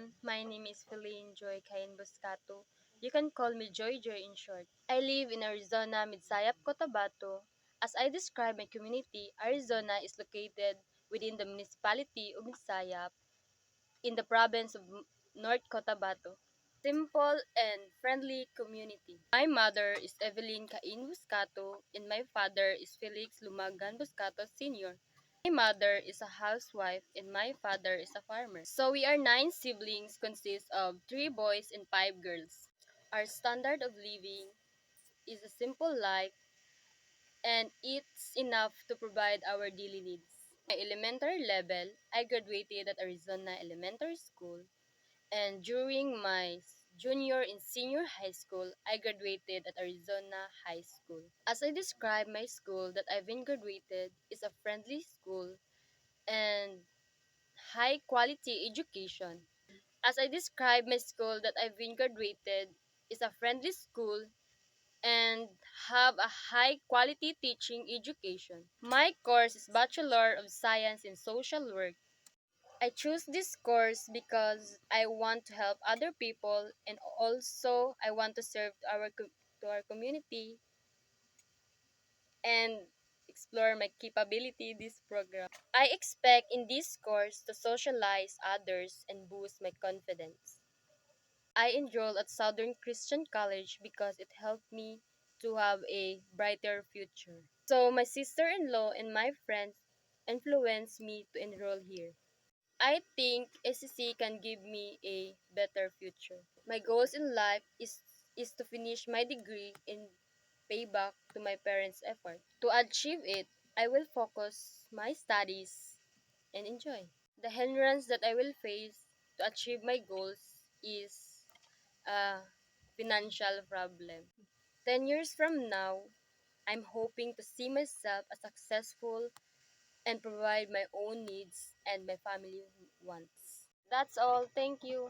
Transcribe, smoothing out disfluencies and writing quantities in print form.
everyone. My name is Feline Joy Cain Buscato. You can call me Joy Joy in short. I live in Arizona, Midsayap, Cotabato. As I describe my community, Arizona is located within the municipality of Midsayap in the province of North Cotabato. Simple and friendly community. My mother is Evelyn Cain Buscato and my father is Felix Lumagan Buscato Sr. My mother is a housewife and my father is a farmer. So we are 9 siblings, consist of 3 boys and 5 girls. Our standard of living is a simple life and it's enough to provide our daily needs. My elementary level, I graduated at Arizona Elementary School, and during my junior and senior high school, I graduated at Arizona High School. As I describe my school that I've been graduated is a friendly school and high quality education. As I describe my school that I've been graduated is a friendly school and have a high quality teaching education. My course is Bachelor of Science in Social Work. I choose this course because I want to help other people and also I want to serve to our community and explore my capability this program. I expect in this course to socialize others and boost my confidence. I enrolled at Southern Christian College because it helped me to have a brighter future. So my sister-in-law and my friends influenced me to enroll here. I think SCC can give me a better future. My goals in life is to finish my degree and pay back to my parents' effort. To achieve it, I will focus my studies and enjoy. The hindrance that I will face to achieve my goals is a financial problem. 10 years from now, I'm hoping to see myself as successful and provide my own needs and my family wants. That's all. Thank you.